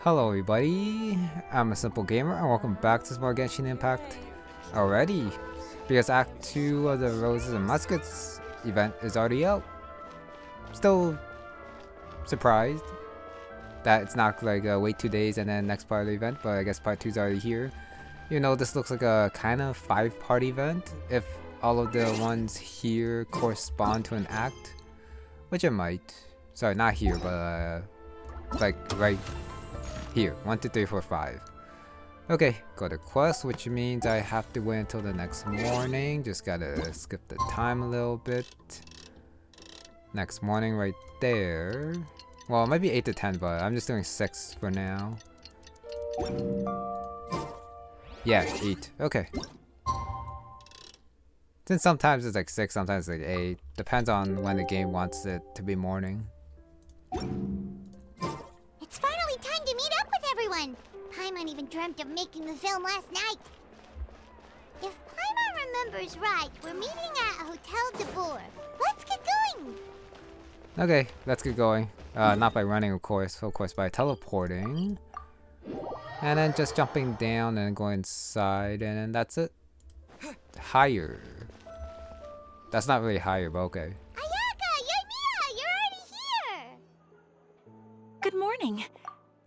Hello everybody, I'm a simple gamer and welcome back to some more Genshin Impact already. Because Act 2 of the Roses and Muskets event is already out. Still surprised that it's not like wait 2 days and then next part of the event, but I guess part 2 is already here. You know, this looks like a kind of 5-part event if all of the ones here correspond to an act, which it might. Sorry, not here, but like right here. 1, 2, 3, 4, 5. Okay, go to quest, which means I have to wait until the next morning. Just gotta skip the time a little bit. Next morning right there. Well, it might be 8 to 10, but I'm just doing 6 for now. Yeah, 8. Okay. Since sometimes it's like 6, sometimes it's like 8. Depends on when the game wants it to be morning. It's finally time to meet up with everyone! Paimon even dreamt of making the film last night. If Paimon remembers right, we're meeting at Hotel de Boer. Let's get going! Okay, let's get going. Not by running, of course by teleporting. And then just jumping down and going inside, and then that's it. Higher. That's not really higher, but okay. Ayaka! Yoimiya! You're already here! Good morning.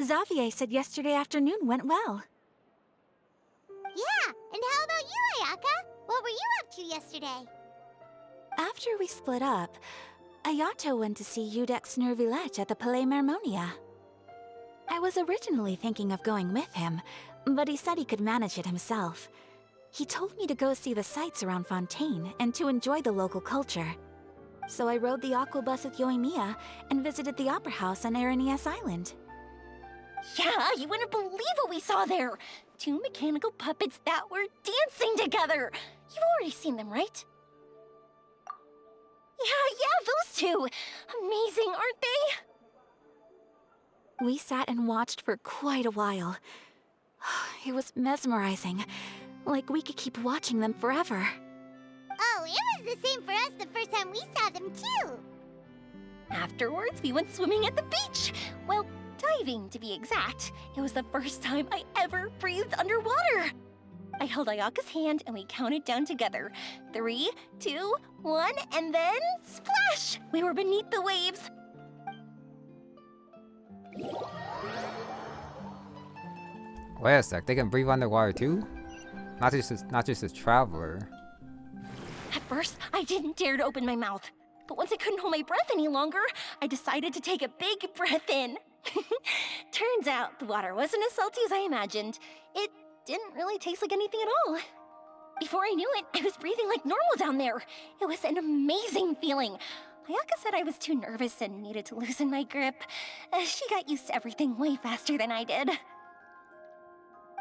Xavier said yesterday afternoon went well. Yeah, and how about you, Ayaka? What were you up to yesterday? After we split up, Ayato went to see Udex Nervillette at the Palais Mermonia. I was originally thinking of going with him, but he said he could manage it himself. He told me to go see the sights around Fontaine and to enjoy the local culture. So I rode the aquabus with Yoimiya and visited the opera house on Aranias Island. Yeah, you wouldn't believe what we saw there! 2 mechanical puppets that were dancing together! You've already seen them, right? Yeah, those 2! Amazing, aren't they? We sat and watched for quite a while. It was mesmerizing, like we could keep watching them forever. Oh, it was the same for us the first time we saw them too! Afterwards, we went swimming at the beach! Well, diving, to be exact. It was the first time I ever breathed underwater. I held Ayaka's hand and we counted down together. 3, 2, 1, and then splash! We were beneath the waves. Wait a sec, they can breathe underwater too? Not just a traveler. At first, I didn't dare to open my mouth. But once I couldn't hold my breath any longer, I decided to take a big breath in. Turns out the water wasn't as salty as I imagined. It didn't really taste like anything at all. Before I knew it, I was breathing like normal down there. It was an amazing feeling. Ayaka said I was too nervous and needed to loosen my grip. She got used to everything way faster than I did.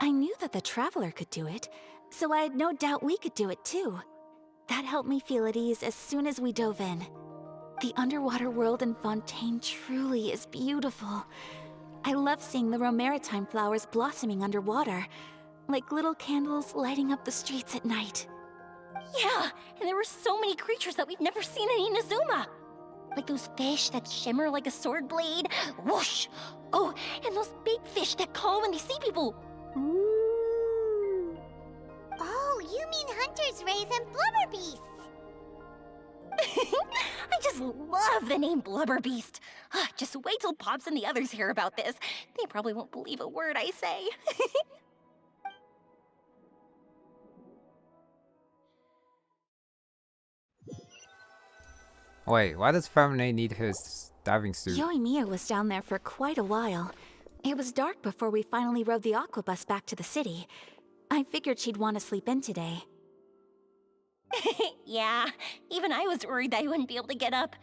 I knew that the Traveler could do it, so I had no doubt we could do it too. That helped me feel at ease as soon as we dove in. The underwater world in Fontaine truly is beautiful. I love seeing the romaritime flowers blossoming underwater, like little candles lighting up the streets at night. Yeah, and there were so many creatures that we've never seen in Inazuma. Like those fish that shimmer like a sword blade. Whoosh! Oh, and those big fish that call when they see people. Ooh. Oh, you mean Hunter's Rays and Blubber Beasts! I just love the name Blubber Beast. Just wait till Pops and the others hear about this. They probably won't believe a word I say. Wait, why does Feminine need his diving suit? Yoimiya was down there for quite a while. It was dark before we finally rode the aquabus back to the city. I figured she'd want to sleep in today. Yeah, even I was worried that I wouldn't be able to get up.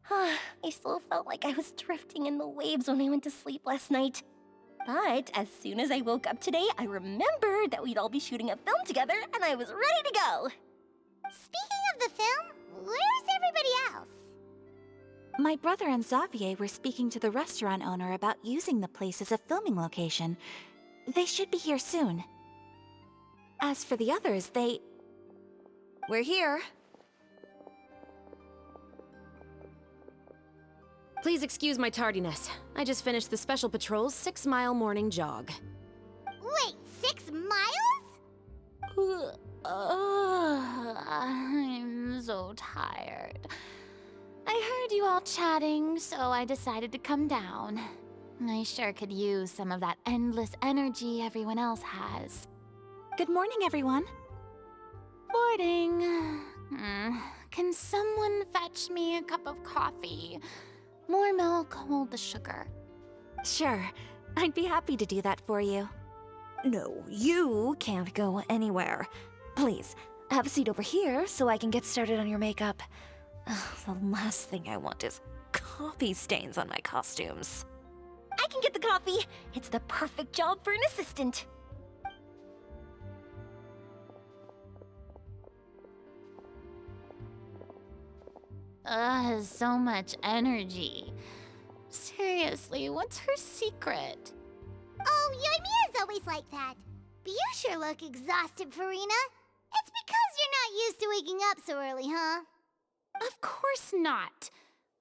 I still felt like I was drifting in the waves when I went to sleep last night. But as soon as I woke up today, I remembered that we'd all be shooting a film together, and I was ready to go. Speaking of the film, where's everybody else? My brother and Xavier were speaking to the restaurant owner about using the place as a filming location. They should be here soon. As for the others, We're here. Please excuse my tardiness. I just finished the Special Patrol's 6-mile morning jog. Wait, 6 miles? I'm so tired. I heard you all chatting, so I decided to come down. I sure could use some of that endless energy everyone else has. Good morning, everyone. Morning. Can someone fetch me a cup of coffee? More milk, hold the sugar. Sure, I'd be happy to do that for you. No, you can't go anywhere. Please, have a seat over here so I can get started on your makeup. The last thing I want is coffee stains on my costumes. I can get the coffee. It's the perfect job for an assistant. So much energy. Seriously, what's her secret? Oh, Yoimiya's always like that. But you sure look exhausted, Farina. It's because you're not used to waking up so early, huh? Of course not.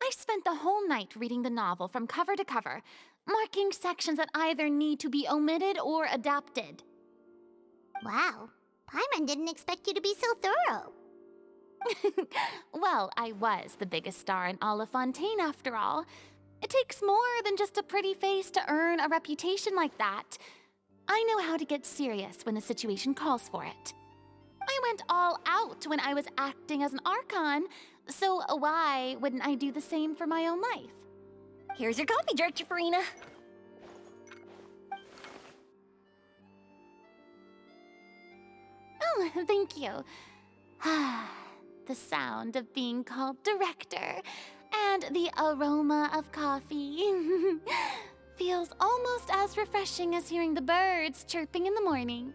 I spent the whole night reading the novel from cover to cover, marking sections that either need to be omitted or adapted. Wow, Paimon didn't expect you to be so thorough. Well, I was the biggest star in all of Fontaine after all. It takes more than just a pretty face to earn a reputation like that. I know how to get serious when the situation calls for it. I went all out when I was acting as an Archon, so why wouldn't I do the same for my own life? Here's your coffee, Director Farina. Oh, thank you. The sound of being called director and the aroma of coffee feels almost as refreshing as hearing the birds chirping in the morning.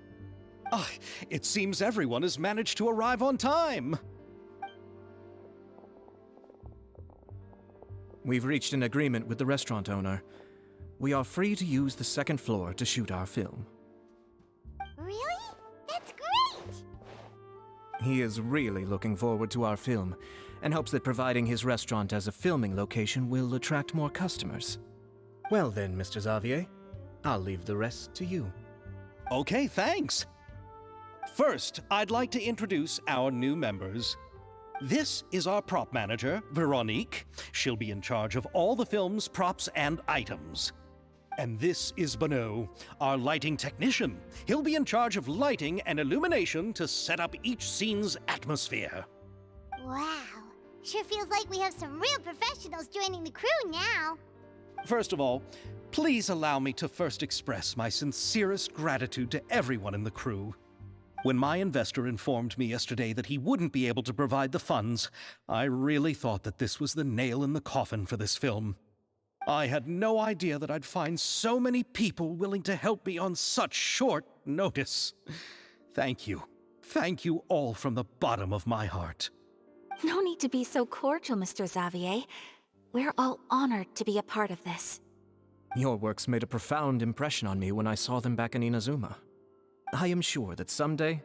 It seems everyone has managed to arrive on time. We've reached an agreement with the restaurant owner. We are free to use the second floor to shoot our film. Really? That's great! He is really looking forward to our film, and hopes that providing his restaurant as a filming location will attract more customers. Well then, Mr. Xavier, I'll leave the rest to you. Okay, thanks. First, I'd like to introduce our new members. This is our prop manager, Veronique. She'll be in charge of all the film's props and items. And this is Bonneau, our lighting technician. He'll be in charge of lighting and illumination to set up each scene's atmosphere. Wow, sure feels like we have some real professionals joining the crew now. First of all, please allow me to first express my sincerest gratitude to everyone in the crew. When my investor informed me yesterday that he wouldn't be able to provide the funds, I really thought that this was the nail in the coffin for this film. I had no idea that I'd find so many people willing to help me on such short notice. Thank you. Thank you all from the bottom of my heart. No need to be so cordial, Mr. Xavier. We're all honored to be a part of this. Your works made a profound impression on me when I saw them back in Inazuma. I am sure that someday,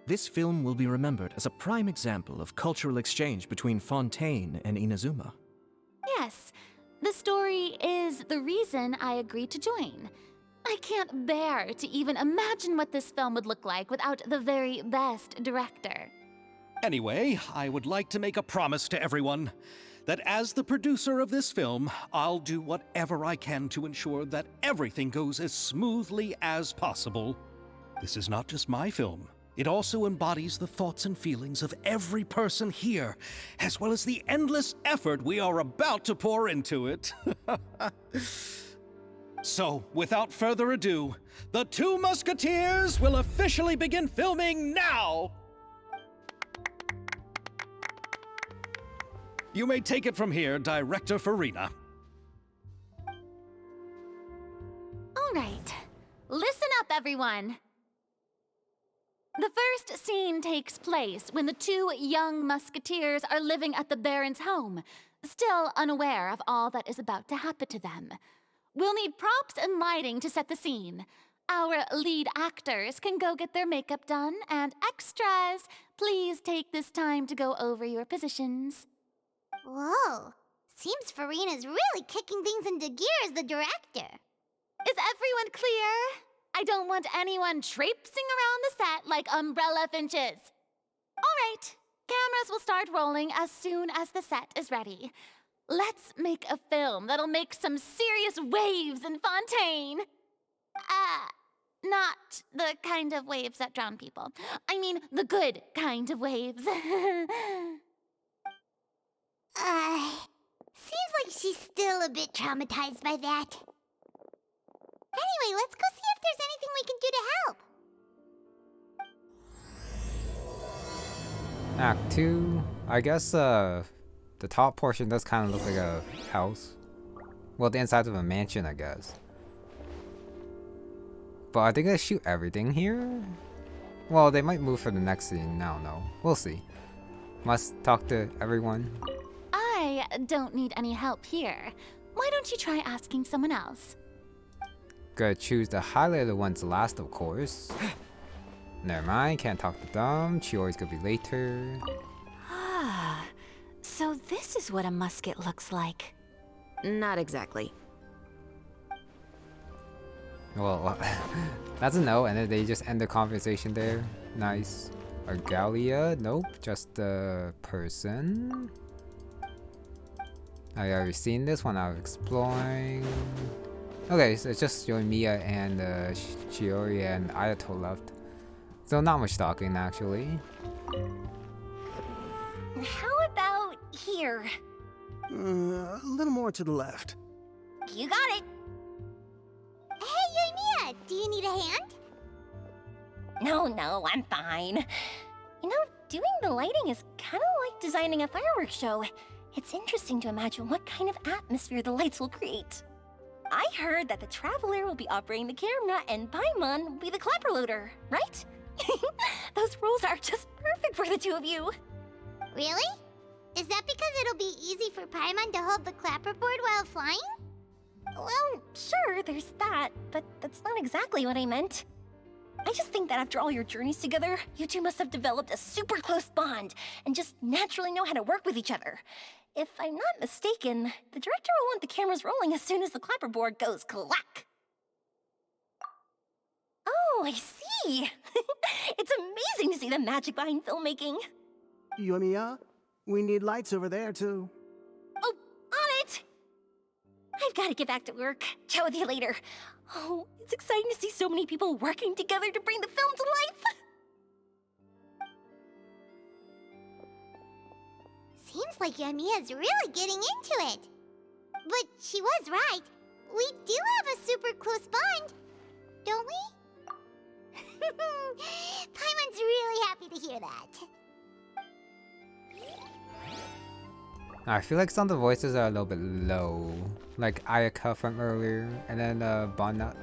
this film will be remembered as a prime example of cultural exchange between Fontaine and Inazuma. Yes, the story is the reason I agreed to join. I can't bear to even imagine what this film would look like without the very best director. Anyway, I would like to make a promise to everyone that as the producer of this film, I'll do whatever I can to ensure that everything goes as smoothly as possible. This is not just my film. It also embodies the thoughts and feelings of every person here, as well as the endless effort we are about to pour into it. So, without further ado, the Two Musketeers will officially begin filming now! You may take it from here, Director Farina. All right, listen up, everyone. The first scene takes place when the two young musketeers are living at the Baron's home, still unaware of all that is about to happen to them. We'll need props and lighting to set the scene. Our lead actors can go get their makeup done, and extras, please take this time to go over your positions. Whoa, Seems Farina's really kicking things into gear as the director. Is everyone clear? I don't want anyone traipsing around the set like umbrella finches. All right, cameras will start rolling as soon as the set is ready. Let's make a film that'll make some serious waves in Fontaine. Not the kind of waves that drown people. I mean, the good kind of waves. Seems like she's still a bit traumatized by that. Anyway, let's go see if there's anything we can do to help. Act 2. I guess the top portion does kind of look like a house. Well, the inside of a mansion, I guess. But are they gonna shoot everything here? Well, they might move for the next scene. I don't know. We'll see. Must talk to everyone. I don't need any help here. Why don't you try asking someone else? Gotta choose the highlighted ones last, of course. Never mind, can't talk to them. Chiori's gonna be later. Ah, so this is what a musket looks like. Not exactly. Well, that's a no, and then they just end the conversation there. Nice. Argalia? Nope, just the person. I already seen this when I was exploring. Okay, so it's just Yoimiya and Chiori and Ayato left. So not much talking, actually. How about here? A little more to the left. You got it. Hey, Yoimiya, do you need a hand? No, I'm fine. You know, doing the lighting is kind of like designing a fireworks show. It's interesting to imagine what kind of atmosphere the lights will create. I heard that the Traveler will be operating the camera and Paimon will be the clapper loader, right? Those roles are just perfect for the two of you. Really? Is that because it'll be easy for Paimon to hold the clapperboard while flying? Well, sure, there's that, but that's not exactly what I meant. I just think that after all your journeys together, you two must have developed a super close bond and just naturally know how to work with each other. If I'm not mistaken, the director will want the cameras rolling as soon as the clapperboard goes clack. Oh, I see. It's amazing to see the magic behind filmmaking. Yoimiya, we need lights over there, too. Oh, on it! I've got to get back to work. Chat with you later. Oh, it's exciting to see so many people working together to bring the film to life. Seems like Yoimiya's really getting into it. But she was right. We do have a super close bond, don't we? Paimon's really happy to hear that. I feel like some of the voices are a little bit low. Like Ayaka from earlier, and then Bonnat.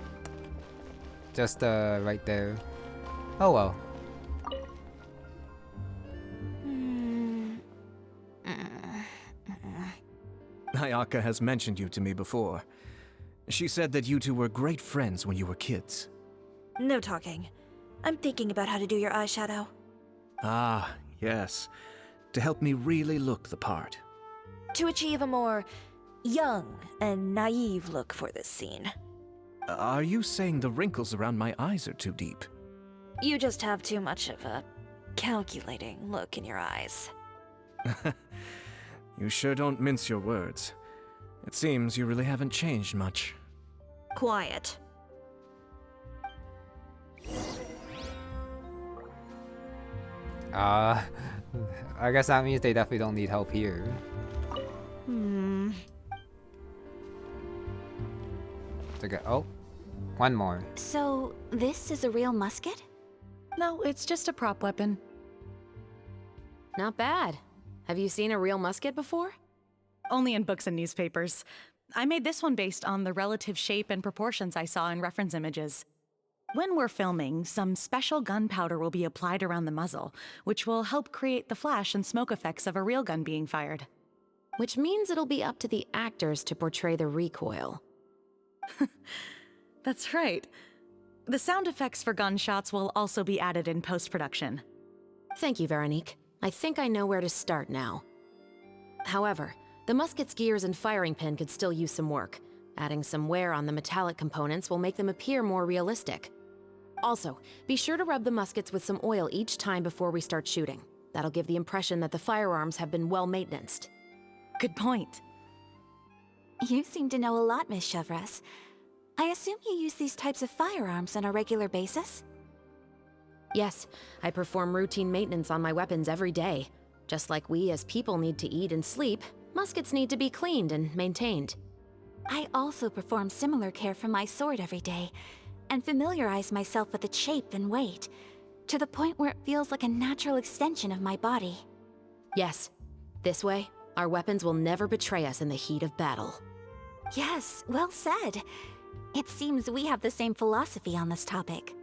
Just right there. Oh well. Ayaka has mentioned you to me before. She said that you two were great friends when you were kids. No talking. I'm thinking about how to do your eyeshadow. Ah, yes. To help me really look the part. To achieve a more young and naive look for this scene. Are you saying the wrinkles around my eyes are too deep? You just have too much of a calculating look in your eyes. You sure don't mince your words. It seems you really haven't changed much. Quiet. I guess that means they definitely don't need help here. Oh, one more. So, this is a real musket? No, it's just a prop weapon. Not bad. Have you seen a real musket before? Only in books and newspapers. I made this one based on the relative shape and proportions I saw in reference images. When we're filming, some special gunpowder will be applied around the muzzle, which will help create the flash and smoke effects of a real gun being fired. Which means it'll be up to the actors to portray the recoil. That's right. The sound effects for gunshots will also be added in post-production. Thank you, Veronique. I think I know where to start now. However, The musket's gears and firing pin could still use some work. Adding some wear on the metallic components will make them appear more realistic. Also, be sure to rub the muskets with some oil each time before we start shooting. That'll give the impression that the firearms have been well-maintained. Good point. You seem to know a lot, Miss Chevreuse. I assume you use these types of firearms on a regular basis? Yes, I perform routine maintenance on my weapons every day. Just like we as people need to eat and sleep, muskets need to be cleaned and maintained. I also perform similar care for my sword every day, and familiarize myself with its shape and weight, to the point where it feels like a natural extension of my body. Yes, this way, our weapons will never betray us in the heat of battle. Yes, well said. It seems we have the same philosophy on this topic.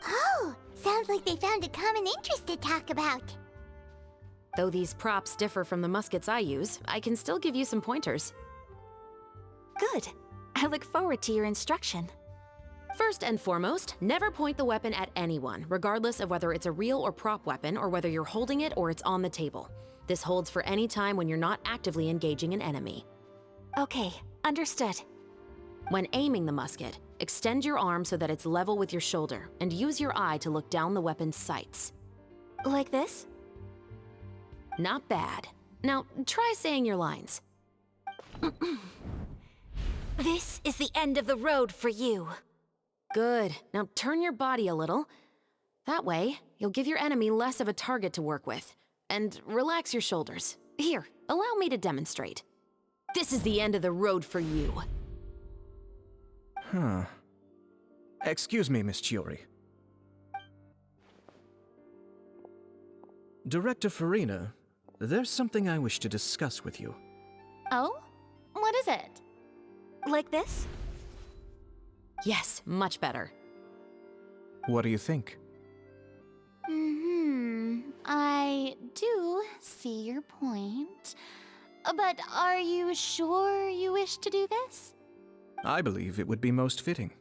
Oh, sounds like they found a common interest to talk about. Though these props differ from the muskets I use, I can still give you some pointers. Good. I look forward to your instruction. First and foremost, never point the weapon at anyone, regardless of whether it's a real or prop weapon or whether you're holding it or it's on the table. This holds for any time when you're not actively engaging an enemy. Okay, understood. When aiming the musket, extend your arm so that it's level with your shoulder, and use your eye to look down the weapon's sights. Like this? Not bad. Now, try saying your lines. This is the end of the road for you. Good. Now turn your body a little. That way, you'll give your enemy less of a target to work with. And relax your shoulders. Here, allow me to demonstrate. This is the end of the road for you. Huh. Excuse me, Miss Chiori. Director Farina, there's something I wish to discuss with you. Oh? What is it? Like this? Yes, much better. What do you think? I do see your point. But are you sure you wish to do this? I believe it would be most fitting.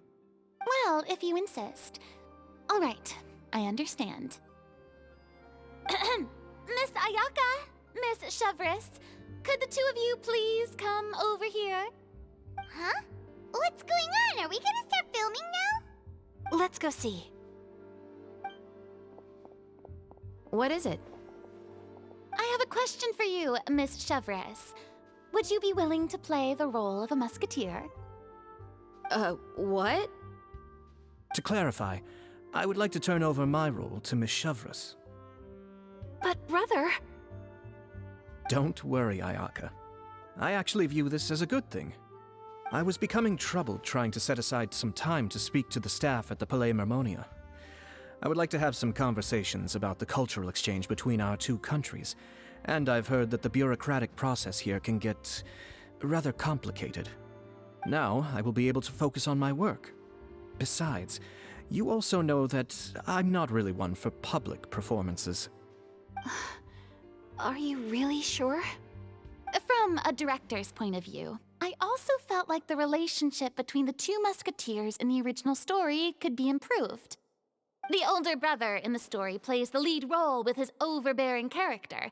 Well, if you insist. All right, I understand. Miss Ayaka, Miss Chevreuse, could the two of you please come over here? Huh? What's going on? Are we gonna start filming now? Let's go see. What is it? I have a question for you, Miss Chevreuse. Would you be willing to play the role of a musketeer? What? To clarify, I would like to turn over my role to Miss Chevreuse. But brother... Don't worry, Ayaka. I actually view this as a good thing. I was becoming troubled trying to set aside some time to speak to the staff at the Palais Mermonia. I would like to have some conversations about the cultural exchange between our two countries, and I've heard that the bureaucratic process here can get rather complicated. Now, I will be able to focus on my work. Besides, you also know that I'm not really one for public performances. Are you really sure? From a director's point of view, I also felt like the relationship between the two musketeers in the original story could be improved. The older brother in the story plays the lead role with his overbearing character,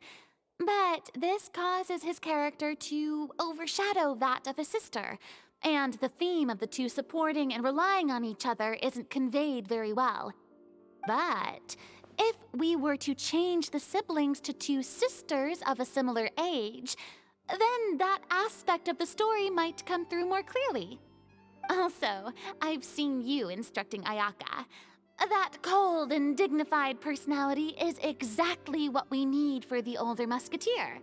but this causes his character to overshadow that of his sister, and the theme of the two supporting and relying on each other isn't conveyed very well. But if we were to change the siblings to two sisters of a similar age, then that aspect of the story might come through more clearly. Also, I've seen you instructing Ayaka. That cold and dignified personality is exactly what we need for the older musketeer.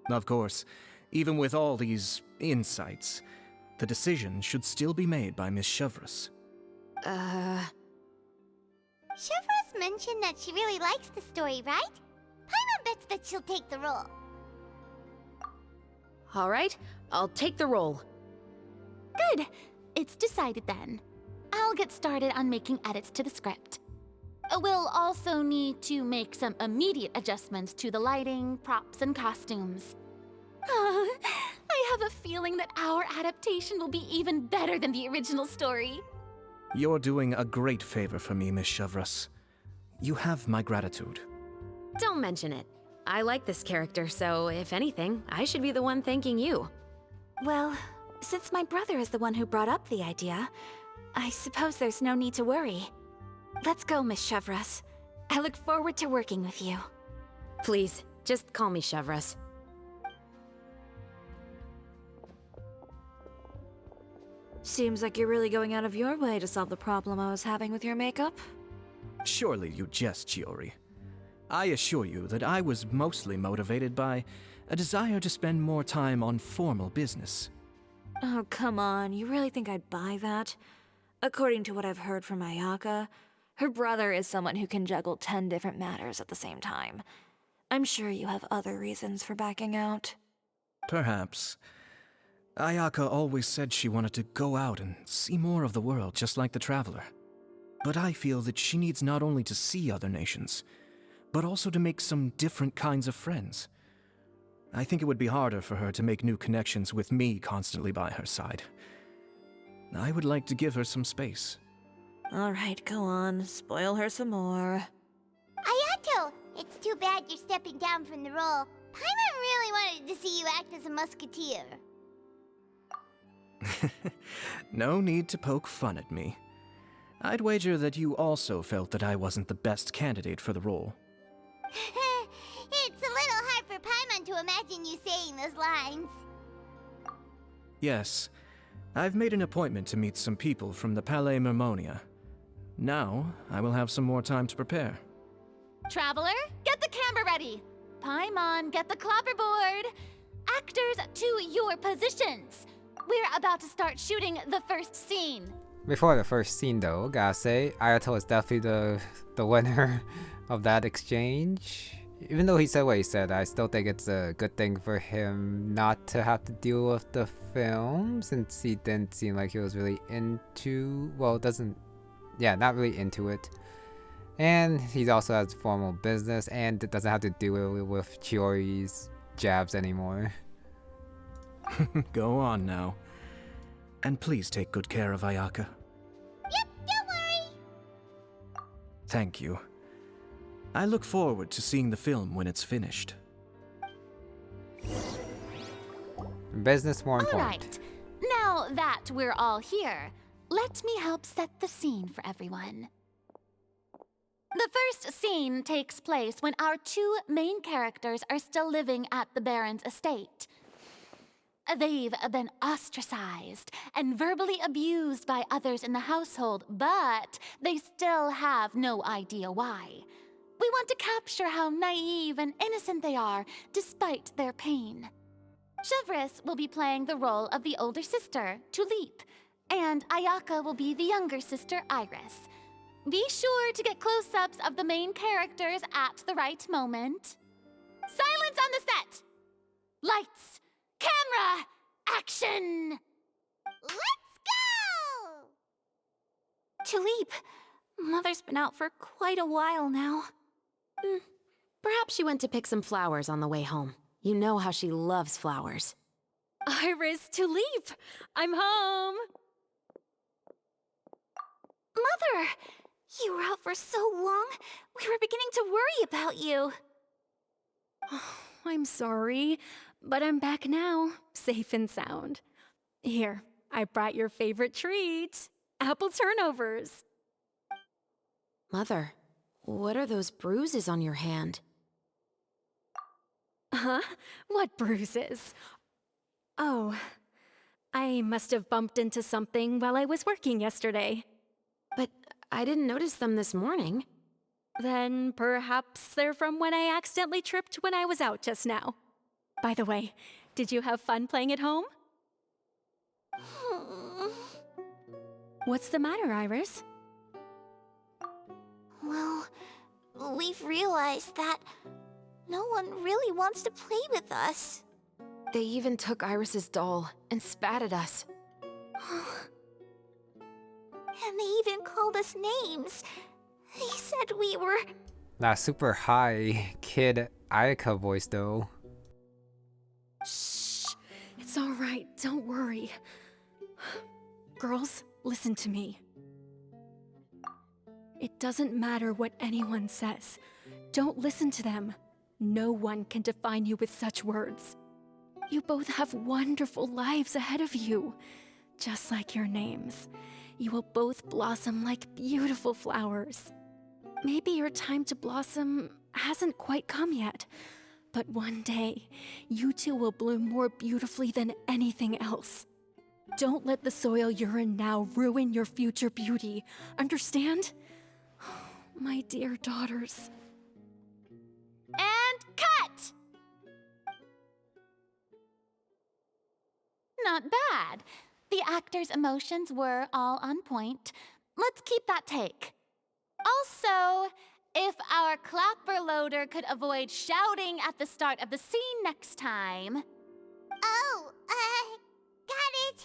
Of course, even with all these insights, the decision should still be made by Miss Chevreuse. Chevreuse mentioned that she really likes the story, right? Paimon bets that she'll take the role. All right, I'll take the role. Good. It's decided then. I'll get started on making edits to the script. We'll also need to make some immediate adjustments to the lighting, props, and costumes. I have a feeling that our adaptation will be even better than the original story. You're doing a great favor for me, Miss Chevreuse. You have my gratitude. Don't mention it. I like this character, so if anything, I should be the one thanking you. Well, since my brother is the one who brought up the idea, I suppose there's no need to worry. Let's go, Miss Chevreuse. I look forward to working with you. Please, just call me Chevreuse. Seems like you're really going out of your way to solve the problem I was having with your makeup. Surely you jest, Chiori. I assure you that I was mostly motivated by a desire to spend more time on formal business. Oh, come on. You really think I'd buy that? According to what I've heard from Ayaka, her brother is someone who can juggle 10 different matters at the same time. I'm sure you have other reasons for backing out. Perhaps. Ayaka always said she wanted to go out and see more of the world, just like the Traveler. But I feel that she needs not only to see other nations, but also to make some different kinds of friends. I think it would be harder for her to make new connections with me constantly by her side. I would like to give her some space. Alright, go on. Spoil her some more. Ayato! It's too bad you're stepping down from the role. Paimon really wanted to see you act as a musketeer. No need to poke fun at me. I'd wager that you also felt that I wasn't the best candidate for the role. It's a little hard for Paimon to imagine you saying those lines. Yes, I've made an appointment to meet some people from the Palais Mermonia. Now, I will have some more time to prepare. Traveler, get the camera ready. Paimon, get the clapperboard. Actors, to your positions. We're about to start shooting the first scene. Before the first scene though, gotta say, Ayato is definitely the winner of that exchange. Even though he said what he said, I still think it's a good thing for him not to have to deal with the film, since he didn't seem like he was really into, well, not really into it. And he also has formal business and doesn't have to deal with Chiori's jabs anymore. Go on now. And please take good care of Ayaka. Yep, don't worry. Thank you. I look forward to seeing the film when it's finished. Business more All important. right. Now that we're all here, let me help set the scene for everyone. The first scene takes place when our two main characters are still living at the Baron's estate. They've been ostracized and verbally abused by others in the household, but they still have no idea why. We want to capture how naive and innocent they are, despite their pain. Chevreuse will be playing the role of the older sister, Tulip, and Ayaka will be the younger sister, Iris. Be sure to get close-ups of the main characters at the right moment. Silence on the set! Lights! Camera! Action! Let's go! Tulip, Mother's been out for quite a while now. Perhaps she went to pick some flowers on the way home. You know how she loves flowers. Iris, Tulip! I'm home! Mother! You were out for so long, we were beginning to worry about you. I'm sorry, but I'm back now, safe and sound. Here, I brought your favorite treat, apple turnovers. Mother, what are those bruises on your hand? Huh? What bruises? Oh, I must have bumped into something while I was working yesterday. But I didn't notice them this morning. Then perhaps they're from when I accidentally tripped when I was out just now. By the way, did you have fun playing at home? What's the matter, Iris? Well, we've realized that no one really wants to play with us. They even took Iris's doll and spat at us. And they even called us names. They said we were... That super high kid Ayaka voice though. Shh. It's all right. Don't worry. Girls, listen to me. It doesn't matter what anyone says. Don't listen to them. No one can define you with such words. You both have wonderful lives ahead of you. Just like your names. You will both blossom like beautiful flowers. Maybe your time to blossom hasn't quite come yet, but one day, you two will bloom more beautifully than anything else. Don't let the soil you're in now ruin your future beauty. Understand? My dear daughters. And cut! Not bad. The actor's emotions were all on point. Let's keep that take. Also, if our clapper loader could avoid shouting at the start of the scene next time. Oh, got it.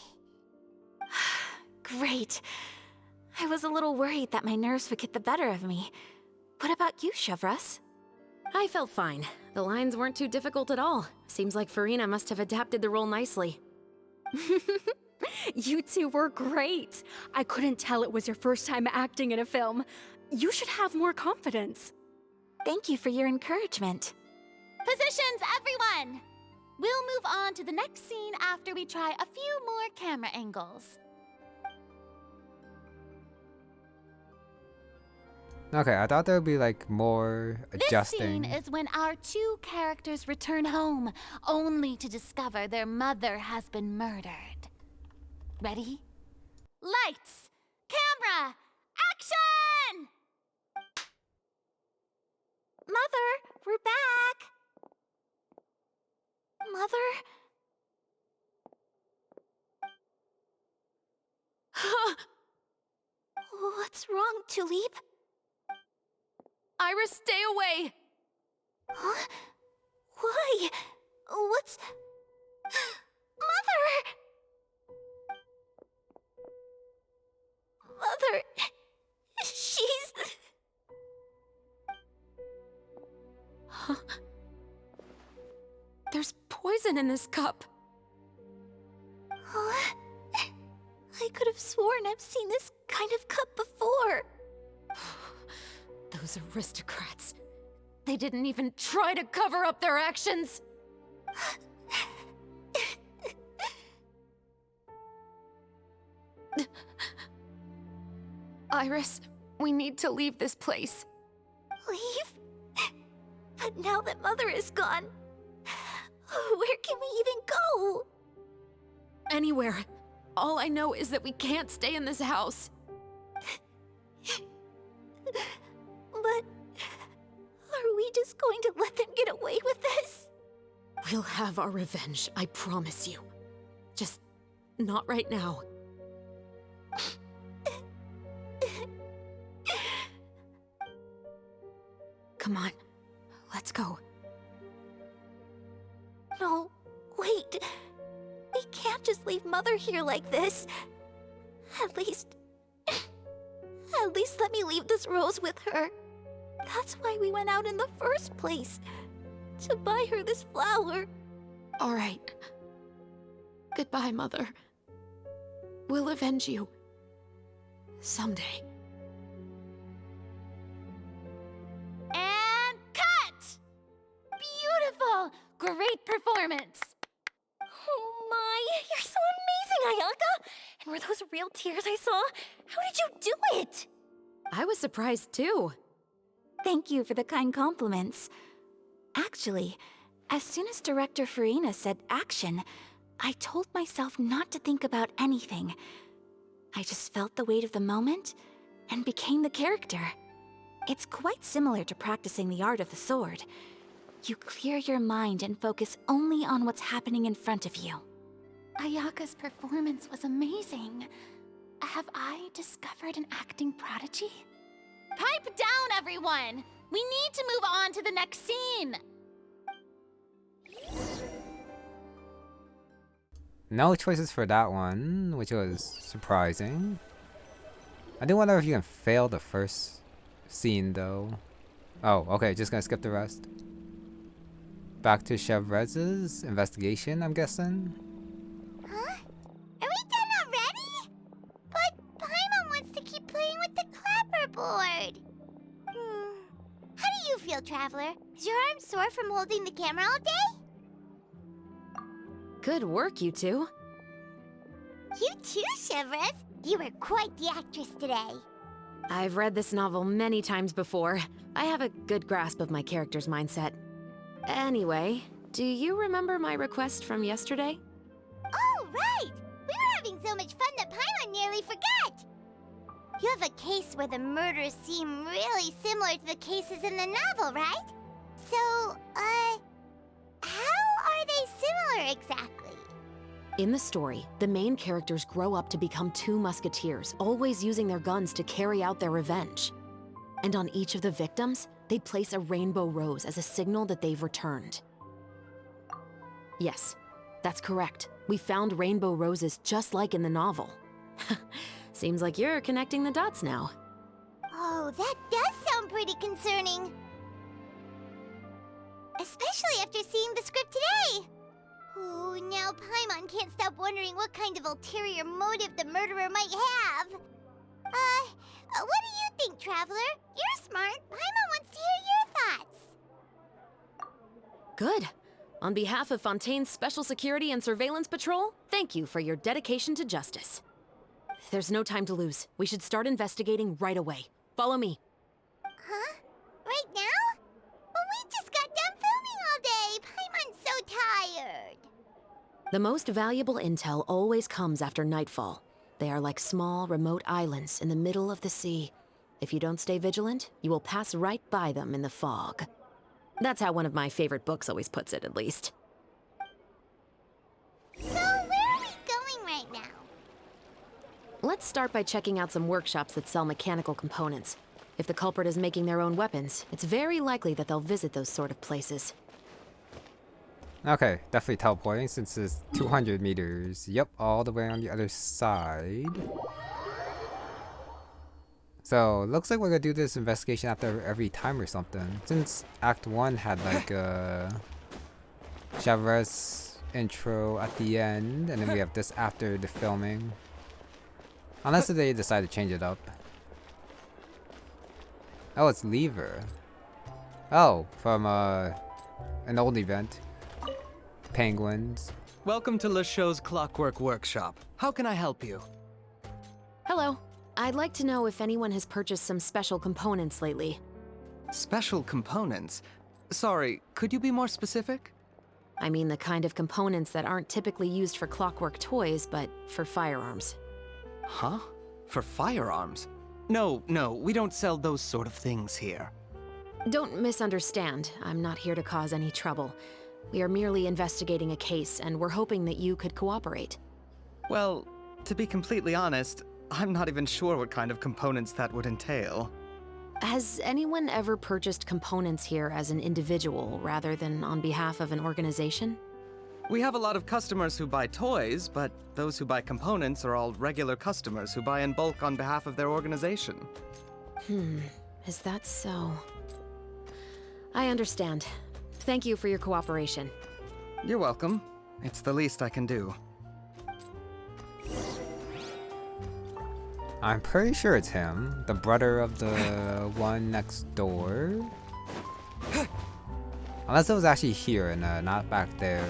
Great. I was a little worried that my nerves would get the better of me. What about you, Chevreuse? I felt fine. The lines weren't too difficult at all. Seems like Farina must have adapted the role nicely. You two were great. I couldn't tell it was your first time acting in a film. You should have more confidence. Thank you for your encouragement. Positions, everyone! We'll move on to the next scene after we try a few more camera angles. Okay, I thought there would be like more adjusting. This scene is when our two characters return home, only to discover their mother has been murdered. Ready? Lights! Camera! Action! Mother, we're back! Mother? What's wrong, Tulip? Iris, stay away! Huh? Why? What's... Mother! Mother... She's... Huh? There's poison in this cup. Huh? I could have sworn I've seen this kind of cup before. Those aristocrats. They didn't even try to cover up their actions. Iris, we need to leave this place. Leave? But now that Mother is gone, where can we even go? Anywhere. All I know is that we can't stay in this house. But are we just going to let them get away with this? We'll have our revenge, I promise you. Just not right now. Come on, let's go. No, wait. We can't just leave Mother here like this. At least let me leave this rose with her. That's why we went out in the first place. To buy her this flower. All right. Goodbye, Mother. We'll avenge you. Someday. And cut! Beautiful! Great performance! Oh my, you're so amazing, Ayaka! And were those real tears I saw? How did you do it? I was surprised too. Thank you for the kind compliments. Actually, as soon as Director Farina said action, I told myself not to think about anything. I just felt the weight of the moment and became the character. It's quite similar to practicing the art of the sword. You clear your mind and focus only on what's happening in front of you. Ayaka's performance was amazing. Have I discovered an acting prodigy? Pipe down, everyone! We need to move on to the next scene! No choices for that one, which was surprising. I do wonder if you can fail the first scene though. Oh, okay, just gonna skip the rest. Back to Chevreuse's investigation, I'm guessing. Huh? Are we done already? But Paimon wants to keep playing with the clapperboard. How do you feel, Traveler. Is your arm sore from holding the camera all day? Good work, you two. You too, Chevreuse. You were quite the actress today. I've read this novel many times before. I have a good grasp of my character's mindset. Anyway, do you remember my request from yesterday? Oh, right! We were having so much fun that Paimon nearly forgot! You have a case where the murders seem really similar to the cases in the novel, right? So, how are they similar exactly? In the story, the main characters grow up to become two musketeers, always using their guns to carry out their revenge. And on each of the victims, they place a rainbow rose as a signal that they've returned. Yes, that's correct. We found rainbow roses just like in the novel. Seems like you're connecting the dots now. Oh, that does sound pretty concerning. Especially after seeing the script today. Oh, now Paimon can't stop wondering what kind of ulterior motive the murderer might have. What do you think, Traveler? You're smart. Paimon wants to hear your thoughts. Good. On behalf of Fontaine's Special Security and Surveillance Patrol, thank you for your dedication to justice. There's no time to lose. We should start investigating right away. Follow me. Huh? Right now? But we just got done filming all day. Paimon's so tired. The most valuable intel always comes after nightfall. They are like small, remote islands in the middle of the sea. If you don't stay vigilant, you will pass right by them in the fog. That's how one of my favorite books always puts it, at least. So, where are we going right now? Let's start by checking out some workshops that sell mechanical components. If the culprit is making their own weapons, it's very likely that they'll visit those sort of places. Okay, definitely teleporting since it's 200 meters. Yep, all the way on the other side. So, looks like we're gonna do this investigation after every time or something. Since Act 1 had like a Chevreuse intro at the end, and then we have this after the filming. Unless they decide to change it up. Oh, it's Lever. Oh, from an old event. Penguins. Welcome to LeChaux's Clockwork Workshop. How can I help you? Hello. I'd like to know if anyone has purchased some special components lately. Special components? Sorry, could you be more specific? I mean the kind of components that aren't typically used for clockwork toys, but for firearms. Huh? For firearms? No, we don't sell those sort of things here. Don't misunderstand. I'm not here to cause any trouble. We are merely investigating a case, and we're hoping that you could cooperate. Well, to be completely honest, I'm not even sure what kind of components that would entail. Has anyone ever purchased components here as an individual rather than on behalf of an organization? We have a lot of customers who buy toys, but those who buy components are all regular customers who buy in bulk on behalf of their organization. Is that so? I understand. Thank you for your cooperation. You're welcome. It's the least I can do. I'm pretty sure it's him, the brother of the one next door. Unless it was actually here and not back there.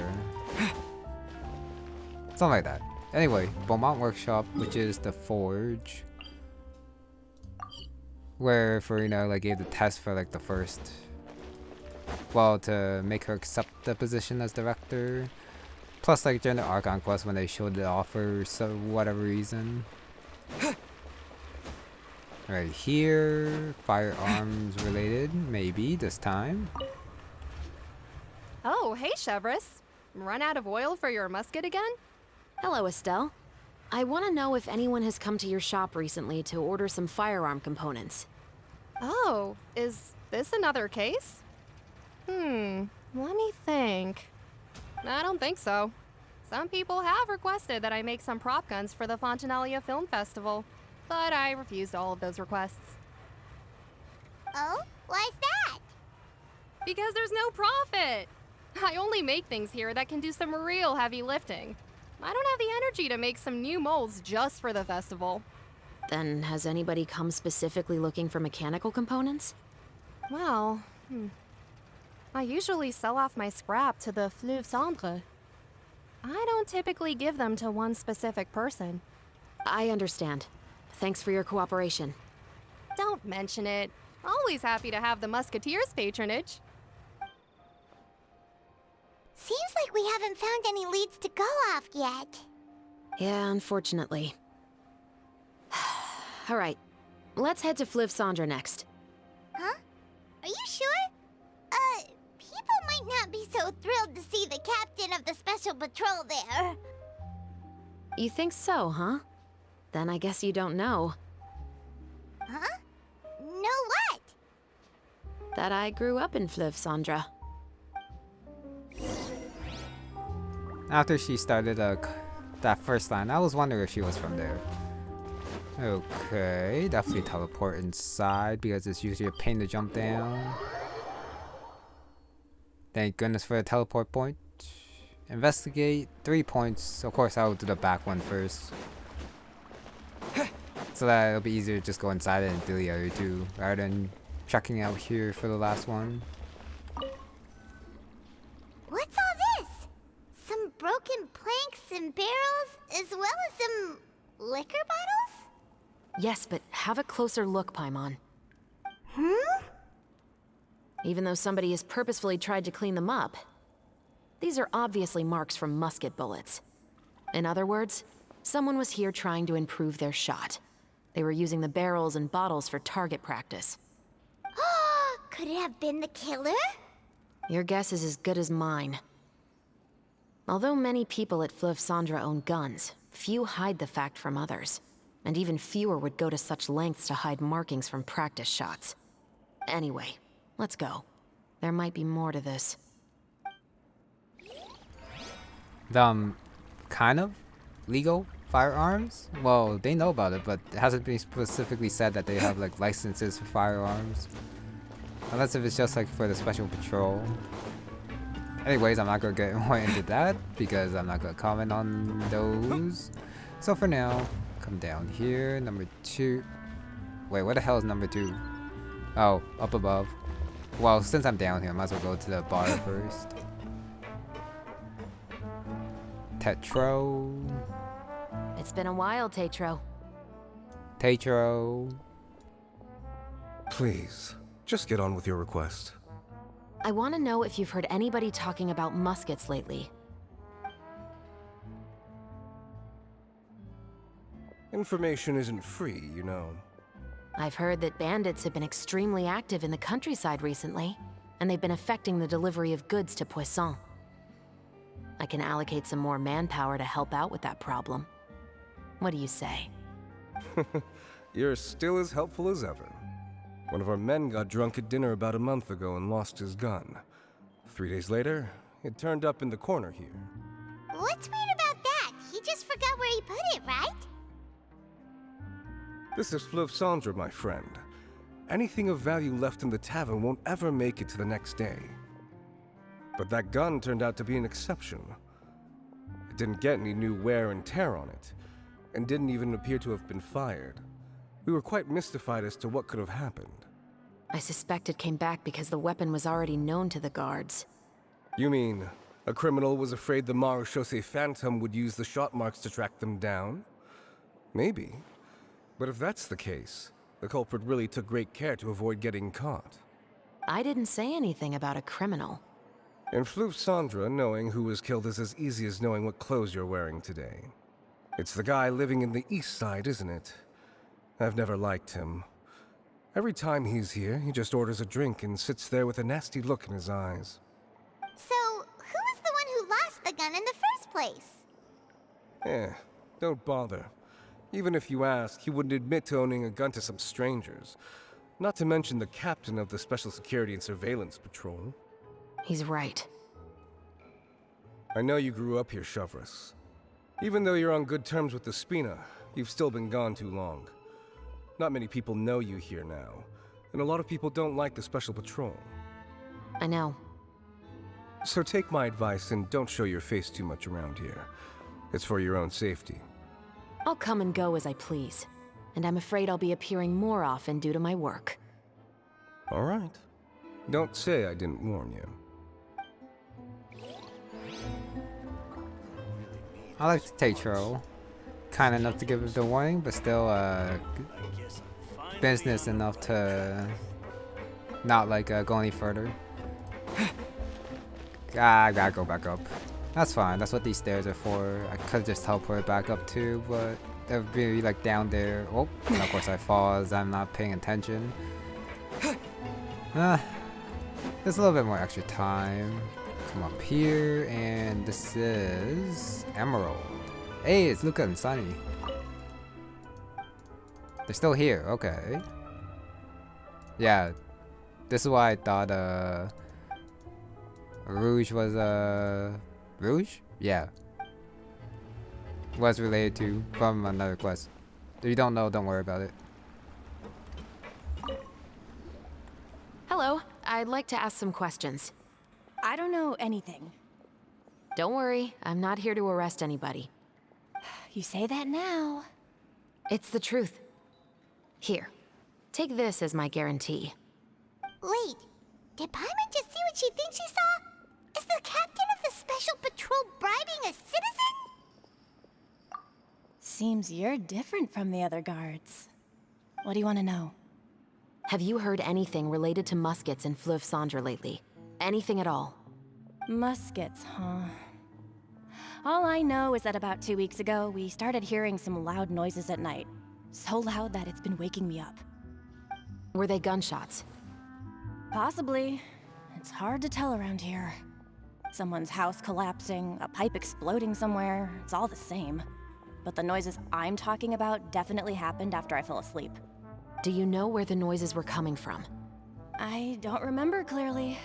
Something like that. Anyway, Beaumont Workshop, which is the forge. Where Farina like gave the test for like the first, well, to make her accept the position as director. Plus like during the Archon quest when they showed it off for whatever reason. Right here, firearms related, maybe this time. Oh, hey Chevreuse. Run out of oil for your musket again? Hello, Estelle. I want to know if anyone has come to your shop recently to order some firearm components. Oh, is this another case? Let me think. I don't think so. Some people have requested that I make some prop guns for the Fontinalia Film Festival, but I refused all of those requests. Oh? Why's that? Because there's no profit! I only make things here that can do some real heavy lifting. I don't have the energy to make some new molds just for the festival. Then has anybody come specifically looking for mechanical components? Well, I usually sell off my scrap to the Fleuve Cendre. I don't typically give them to one specific person. I understand. Thanks for your cooperation. Don't mention it. Always happy to have the Musketeers' patronage. Seems like we haven't found any leads to go off yet. Yeah, unfortunately. All right, let's head to Fleuve Cendre next. Huh? Are you sure? People might not be so thrilled to see the captain of the special patrol there. You think so, huh? Then I guess you don't know. Huh? Know what? That I grew up in Fleuve Cendre. After she started that first line, I was wondering if she was from there. Okay, definitely teleport inside because it's usually a pain to jump down. Thank goodness for the teleport point. Investigate, 3 points. Of course, I'll do the back one first. So that it'll be easier to just go inside it and do the other two, rather than checking out here for the last one. What's all this? Some broken planks and barrels, as well as some liquor bottles? Yes, but have a closer look, Paimon. Hmm? Even though somebody has purposefully tried to clean them up, these are obviously marks from musket bullets. In other words, someone was here trying to improve their shot. They were using the barrels and bottles for target practice. Could it have been the killer? Your guess is as good as mine. Although many people at Fleuve Cendre own guns, few hide the fact from others. And even fewer would go to such lengths to hide markings from practice shots. Anyway, let's go. There might be more to this. Kind of legal firearms? Well, they know about it, but it hasn't been specifically said that they have like licenses for firearms. Unless if it's just like for the special patrol. Anyways, I'm not gonna get more into that because I'm not gonna comment on those. So for now, come down here, number 2. Wait, what the hell is number 2? Oh, up above. Well, since I'm down here, I might as well go to the bar first. Tetro. It's been a while, Tetro. Tetro. Please, just get on with your request. I want to know if you've heard anybody talking about muskets lately. Information isn't free, you know. I've heard that bandits have been extremely active in the countryside recently, and they've been affecting the delivery of goods to Poisson. I can allocate some more manpower to help out with that problem. What do you say? You're still as helpful as ever. One of our men got drunk at dinner about a month ago and lost his gun. 3 days later, it turned up in the corner here. What's weird about that? He just forgot where he put it, right? This is Fleuve Cendre, my friend. Anything of value left in the tavern won't ever make it to the next day. But that gun turned out to be an exception. It didn't get any new wear and tear on it, and didn't even appear to have been fired. We were quite mystified as to what could have happened. I suspect it came back because the weapon was already known to the guards. You mean, a criminal was afraid the Marechaussee Phantom would use the shot marks to track them down? Maybe. But if that's the case, the culprit really took great care to avoid getting caught. I didn't say anything about a criminal. In Fleuve Cendre, knowing who was killed is as easy as knowing what clothes you're wearing today. It's the guy living in the east side, isn't it? I've never liked him. Every time he's here, he just orders a drink and sits there with a nasty look in his eyes. So, who was the one who lost the gun in the first place? Don't bother. Even if you ask, he wouldn't admit to owning a gun to some strangers. Not to mention the captain of the Special Security and Surveillance Patrol. He's right. I know you grew up here, Chevreuse. Even though you're on good terms with the Spina, you've still been gone too long. Not many people know you here now, and a lot of people don't like the Special Patrol. I know. So take my advice and don't show your face too much around here. It's for your own safety. I'll come and go as I please, and I'm afraid I'll be appearing more often due to my work. All right. Don't say I didn't warn you. I like to take Troll. Kind enough to give it the warning, but still business enough to not like go any further. I gotta go back up. That's fine. That's what these stairs are for. I could just teleport back up too, but that would be like down there. Oh, and of course I fall as I'm not paying attention. There's a little bit more extra time. Come up here, and this is Emerald. Hey, it's Luca and Sunny. They're still here. Okay. Yeah, this is why I thought Rouge was Rouge? Yeah. Was related to from another quest. If you don't know, don't worry about it. Hello, I'd like to ask some questions. I don't know anything. Don't worry, I'm not here to arrest anybody. You say that now. It's the truth. Here, take this as my guarantee. Wait, did Paimon just see what she thinks she saw? Is the captain of the special patrol bribing a citizen? Seems you're different from the other guards. What do you want to know? Have you heard anything related to Muskets in Fleuve Cendre lately? Anything at all? Muskets, huh? All I know is that about 2 weeks ago, we started hearing some loud noises at night. So loud that it's been waking me up. Were they gunshots? Possibly. It's hard to tell around here. Someone's house collapsing, a pipe exploding somewhere, it's all the same. But the noises I'm talking about definitely happened after I fell asleep. Do you know where the noises were coming from? I don't remember clearly.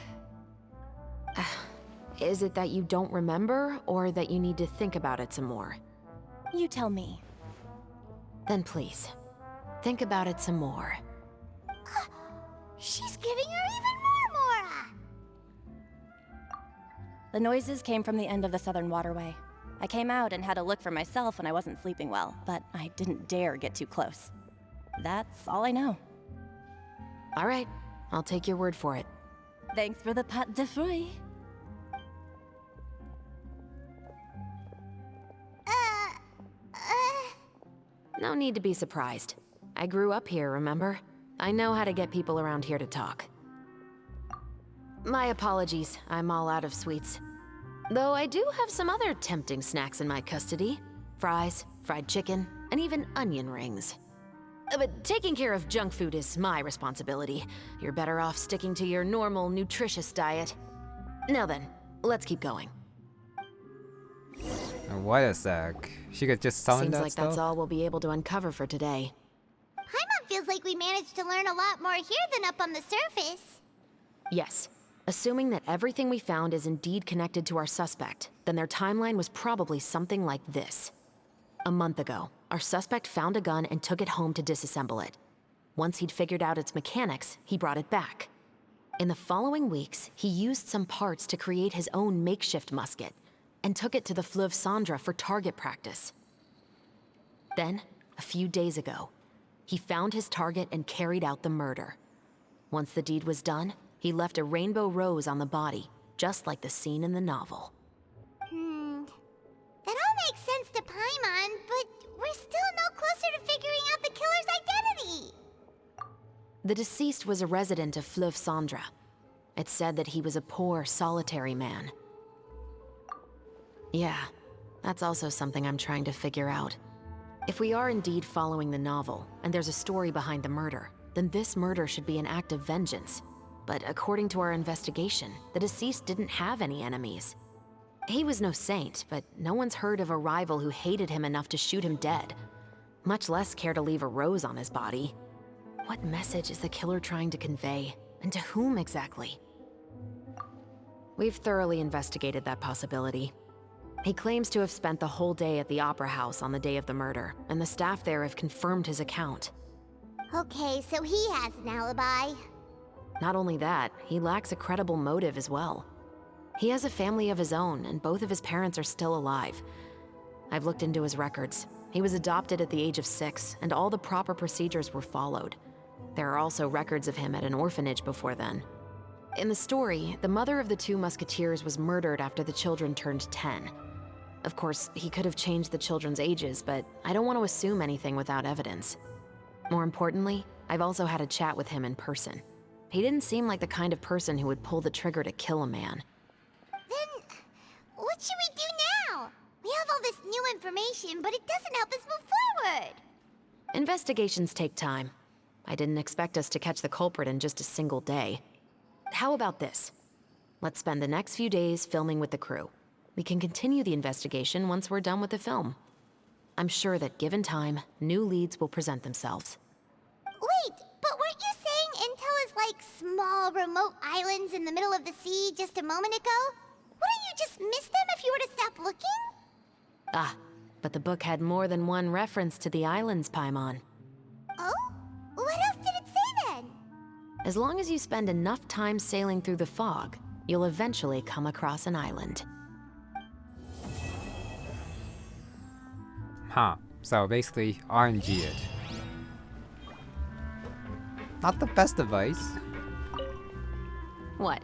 Is it that you don't remember, or that you need to think about it some more? You tell me. Then please, think about it some more. She's giving her even more Mora! The noises came from the end of the Southern Waterway. I came out and had a look for myself when I wasn't sleeping well, but I didn't dare get too close. That's all I know. All right, I'll take your word for it. Thanks for the pâte de fruits. No need to be surprised. I grew up here, remember? I know how to get people around here to talk. My apologies, I'm all out of sweets. Though I do have some other tempting snacks in my custody. Fries, fried chicken, and even onion rings. But taking care of junk food is my responsibility. You're better off sticking to your normal, nutritious diet. Now then, let's keep going. Wait a sec. She could just summon Seems that like stuff? that's all we'll be able to uncover for today. Paimon feels like we managed to learn a lot more here than up on the surface. Yes. Assuming that everything we found is indeed connected to our suspect, then their timeline was probably something like this. A month ago, our suspect found a gun and took it home to disassemble it. Once he'd figured out its mechanics, he brought it back. In the following weeks, he used some parts to create his own makeshift musket, and took it to the Fleuve Cendre for target practice. Then, a few days ago, he found his target and carried out the murder. Once the deed was done, he left a rainbow rose on the body, just like the scene in the novel. That all makes sense to Paimon, but we're still no closer to figuring out the killer's identity. The deceased was a resident of Fleuve Cendre. It's said that he was a poor, solitary man. Yeah, that's also something I'm trying to figure out. If we are indeed following the novel, and there's a story behind the murder, then this murder should be an act of vengeance. But according to our investigation, the deceased didn't have any enemies. He was no saint, but no one's heard of a rival who hated him enough to shoot him dead, much less care to leave a rose on his body. What message is the killer trying to convey, and to whom exactly? We've thoroughly investigated that possibility. He claims to have spent the whole day at the Opera House on the day of the murder, and the staff there have confirmed his account. Okay, so he has an alibi. Not only that, he lacks a credible motive as well. He has a family of his own, and both of his parents are still alive. I've looked into his records. He was adopted at the age of 6, and all the proper procedures were followed. There are also records of him at an orphanage before then. In the story, the mother of the 2 musketeers was murdered after the children turned 10. Of course, he could have changed the children's ages, but I don't want to assume anything without evidence. More importantly, I've also had a chat with him in person. He didn't seem like the kind of person who would pull the trigger to kill a man. Then, what should we do now? We have all this new information, but it doesn't help us move forward. Investigations take time. I didn't expect us to catch the culprit in just a single day. How about this? Let's spend the next few days filming with the crew. We can continue the investigation once we're done with the film. I'm sure that given time, new leads will present themselves. Wait, but weren't you saying Intel is like small, remote islands in the middle of the sea just a moment ago? Wouldn't you just miss them if you were to stop looking? Ah, but the book had more than one reference to the islands, Paimon. Oh? What else did it say then? As long as you spend enough time sailing through the fog, you'll eventually come across an island. Huh. So basically, RNG it. Not the best advice. What?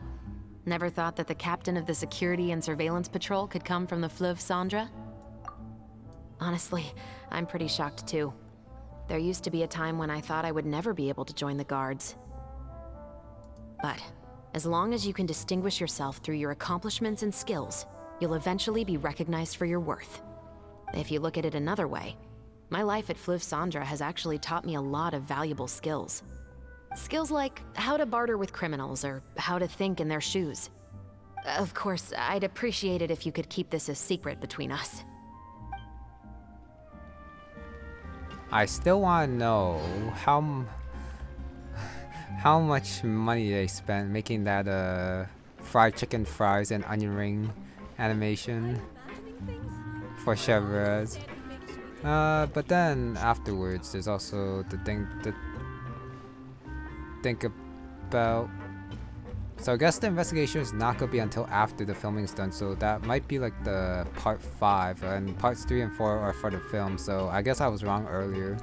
Never thought that the captain of the security and surveillance patrol could come from the Fleuve Cendre? Honestly, I'm pretty shocked too. There used to be a time when I thought I would never be able to join the guards. But as long as you can distinguish yourself through your accomplishments and skills, you'll eventually be recognized for your worth. If you look at it another way, my life at Fleuve Cendre has actually taught me a lot of valuable skills. Skills like how to barter with criminals or how to think in their shoes. Of course, I'd appreciate it if you could keep this a secret between us. I still want to know how much money they spent making that fried chicken fries and onion ring animation for Chevreuse. But then afterwards, there's also the thing to think about. So I guess the investigation is not gonna be until after the filming is done, so that might be like the part 5, and parts 3 and 4 are for the film. So I guess I was wrong earlier,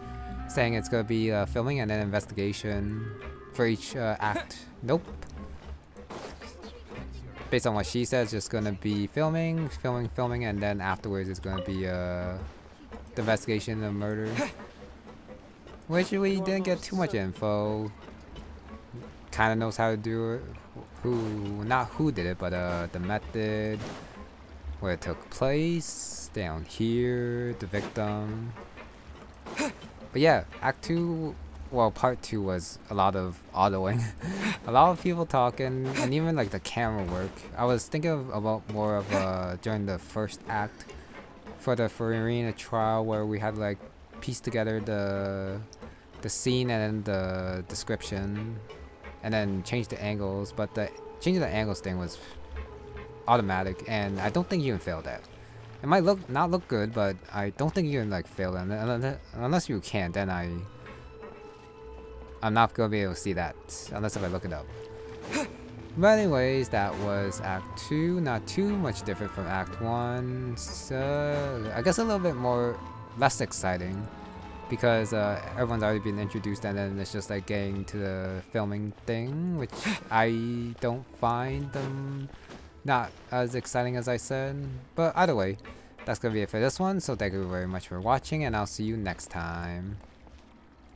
saying it's gonna be filming and then investigation for each act. Nope. Based on what she says, just gonna be filming, and then afterwards it's gonna be the investigation of murder. Which we didn't get too much info. Kinda knows how to do it. Not who did it, but the method, where it took place, down here, the victim. But yeah, Act 2, well, Part 2 was a lot of autoing. A lot of people talking, and even like the camera work. I was thinking about more of during the first act for the Farina trial, where we had like piece together the scene and then the description, and then change the angles. But the changing the angles thing was automatic, and I don't think you can fail that. It might not look good, but I don't think you can like fail that unless you can. Then I'm not gonna be able to see that unless if I look it up. But anyways, that was Act 2. Not too much different from Act 1. So I guess a little bit less exciting, because everyone's already been introduced, and then it's just like getting to the filming thing, which I don't find them not as exciting as I said. But either way, that's gonna be it for this one. So thank you very much for watching, and I'll see you next time.